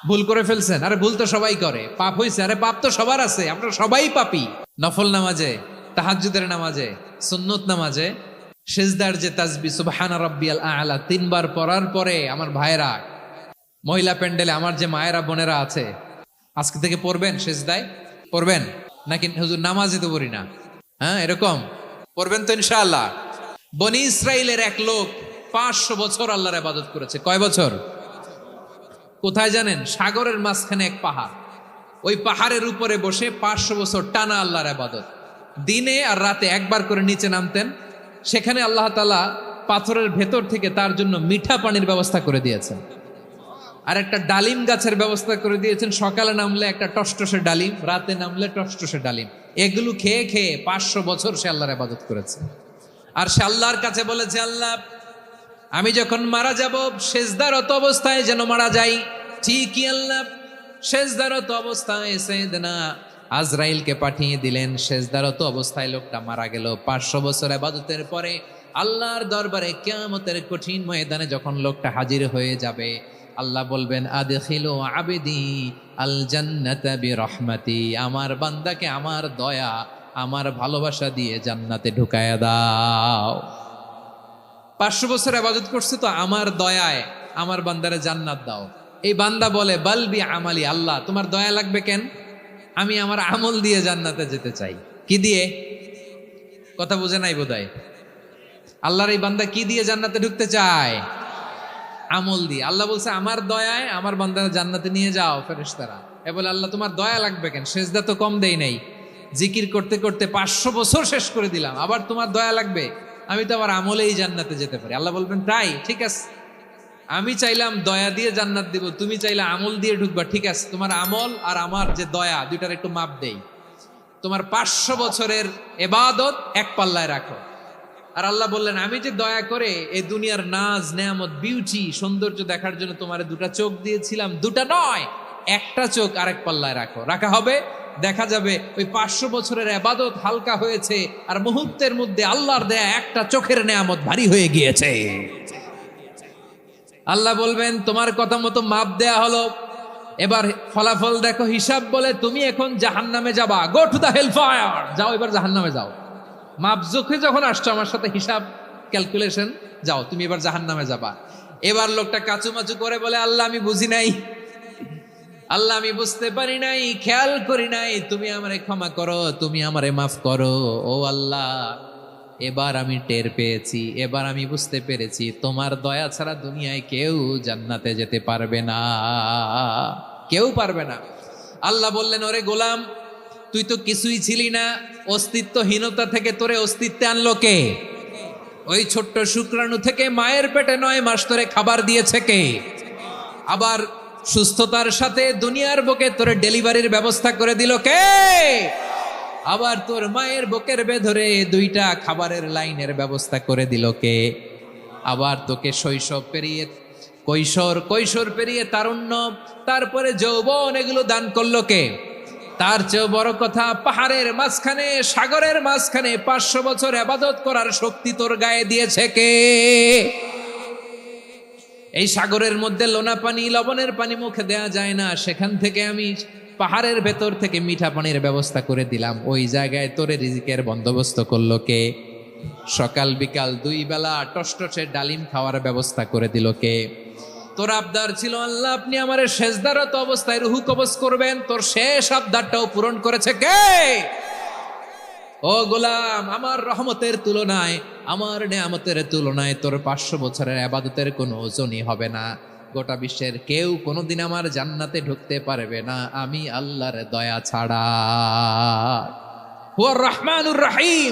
ভুল করে ফেলছেন, আরে ভুল তো সবাই করে, পাপ হয়েছে, আরে পাপ তো সবার আছে, আমরা সবাই পাপী। নফল নামাজে, তাহাজ্জুদের নামাজে, সুন্নত নামাজে সিজদার যে তাসবিহ সুবহানা রাব্বিয়াল আ'লা 3 বার পড়ার পরে আমার ভাইরা, মহিলা প্যান্ডেলে আমার যে মায়েরা বোনেরা আছে, আজকে থেকে পড়বেন, সিজদায় পড়বেন নাকি হুজুর নামাজে তো পড়ি না, হ্যাঁ এরকম পড়বেন তো ইনশাআল্লাহ। বনি ইসরাইলের এক লোক 500 বছর আল্লাহর ইবাদত করেছে। কয় বছর? কোথায় জানেন? সাগরের মাঝখানে এক পাহাড়, ওই পাহাড়ের উপরে বসে 500 বছর টানা আল্লাহর ইবাদত। দিনে আর রাতে একবার করে নিচে নামতেন, সেখানে আল্লাহ তাআলা পাথরের ভেতর থেকে তার জন্য মিঠা পানির ব্যবস্থা করে দিয়েছেন, আর একটা ডালিম গাছের ব্যবস্থা করে দিয়েছেন। সকালে নামলে একটা টসটসে ডালিম, রাতে নামলে টসটসে ডালিম। এগুলো খেয়ে খেয়ে 500 বছর সে আল্লাহর ইবাদত করেছে। আর সে আল্লাহর কাছে বলেছে, আল্লাহ আমি যখন মারা যাব সেজদারত অবস্থায় যেন মারা যাই। ঠিকই আল্লাহ সেজদারত অবস্থায় সাইয়েদনা আজরাইলকে পাঠিয়ে দিলেন। সেজদারত অবস্থায় লোকটা মারা গেল। 500 বছর ইবাদতের পরে আল্লাহর দরবারে কিয়ামতের কঠিন ময়দানে যখন লোকটা হাজির হয়ে যাবে, আল্লাহ বলবেন আদখিলু আবদি আল জান্নাতা বিরহমাতি, আমার বান্দাকে আমার দয়া, আমার ভালোবাসা দিয়ে জান্নাতে ঢুকায়া দাও। 500 বছর ইবাদত করছে তো আমার দয়ায় আমার বান্দারে জান্নাত দাও। এই বান্দা বলে বালবি আমালি, আল্লাহ তোমার দয়া লাগবে কেন, আমি আমার আমল দিয়ে জান্নাতে যেতে চাই। কি দিয়ে? কথা বুঝে নাই বোধহয়। আল্লাহর এই বান্দা কি দিয়ে জান্নাতে ঢুকতে চায়? আমল দিয়ে। আল্লাহ বলছে আমার দয়ায় আমার বান্দারে জান্নাতে নিয়ে যাও। ফেরেশতারা এ বলে আল্লাহ তোমার দয়া লাগবে কেন, সেজদা তো কম দেই নাই, জিকির করতে করতে 500 বছর শেষ করে দিলাম, আবার তোমার দয়া লাগবে? আমি তো আবার আমলেই জান্নাতে যেতে পারি। আল্লাহ বলবেন তাই, ঠিক আছে, আমি চাইলাম দয়া দিয়ে জান্নাত দিব, তুমি চাইলে আমল দিয়ে ঢুকবা, ঠিক আছে, তোমার আমল আর আমার যে দয়া দুইটার একটু মাপ দেই। তোমার 500 বছরের ইবাদত এক পাল্লায় রাখো। আর আল্লাহ বললেন আমি যে দয়া করে এই দুনিয়ার নাজ নেয়ামত বিউটি সৌন্দর্য দেখার জন্য তোমার দুটা চোখ দিয়েছিলাম, দুটা নয় একটা চোখ আরেক পাল্লায় রাখো। রাখা হবে, দেখা যাবে ওই 500 বছরের ইবাদত হালকা হয়েছে, আর মুহূর্তের মধ্যে আল্লাহর দেয়া একটা চোখের নেয়ামত ভারী হয়ে গিয়েছে। আল্লাহ বলবেন তোমার কথা মতো মাপ দেয়া হলো, এবার ফলাফল দেখো, হিসাব বলে তুমি এখন জাহান্নামে যাবা, go to the hell fire, যাও এবার জাহান্নামে যাও। মাপ জোখে যখন আসছো আমার সাথে হিসাব ক্যালকুলেশন, যাও তুমি এবার জাহান্নামে যাবা। এবার লোকটা কাচুমাচু করে বলে আল্লাহ আমি বুঝি নাই, আল্লাহ আমি বুঝতে পারি নাই, খেয়াল করি নাই, তুমি আমারে ক্ষমা করো, তুমি আমারে মাফ করো। ও আল্লাহ এবার আমি টের পেয়েছি, এবার আমি বুঝতে পেরেছি তোমার দয়া ছাড়া দুনিয়ায় কেউ জান্নাতে যেতে পারবে না, কেউ পারবে না। আল্লাহ বললেন ওরে গোলাম তুই তো কিছুই ছিলি না, অস্তিত্বহীনতা থেকে তোরে অস্তিত্বে আনলো কে? ওই ছোট্ট শুক্রাণু থেকে মায়ের পেটে 9 মাস ধরে খাবার দিয়েছে কে? আবার সুস্থতার সাথে দুনিয়ার বুকে তোরে ডেলিভারির ব্যবস্থা করে দিল কে? আবার তোর মায়ের বুকের ভেতরে 2টা খাবারের লাইনের ব্যবস্থা করে দিল কে? আবার তোকে শৈশব পেরিয়ে কৈশোর পেরিয়ে তারুণ্য, তারপরে যৌবন, এগুলো দান করলো কে? তার চেয়েও বড় কথা, পাহাড়ের মাঝখানে সাগরের মাঝখানে 500 বছর ইবাদত করার শক্তি তোর গায়ে দিয়েছে কে? এই সাগরের মধ্যে লোনা পানি লবণের পানি মুখে দেয়া যায় না, সেখান থেকে আমি পাহাড়ের ভেতর থেকে মিঠা পানির ব্যবস্থা করে দিলাম। ওই জায়গায় তোরে রিজিকের বন্দোবস্ত করলো কে? সকাল বিকাল 2 বেলা টসটসে ডালিম খাওয়ার ব্যবস্থা করে দিল কে? তোর আবদার ছিল আল্লাহ আপনি আমার সেজদারত অবস্থায় রুহু কবজ করবেন, তোর শেষ আবদারটাও পূরণ করেছে কে? ও গোলাম আমার রহমতের তুলনায়, আমার নেয়ামতের তুলনায় তোর 500 বছরের ইবাদতের কোনো ওজনই হবে না। গোটা বিশ্বের কেউ কোনোদিন আমার জান্নাতে ঢুকতে পারবে না আমি আল্লাহর দয়া ছাড়া। হুয়া রহমানুর রহিম।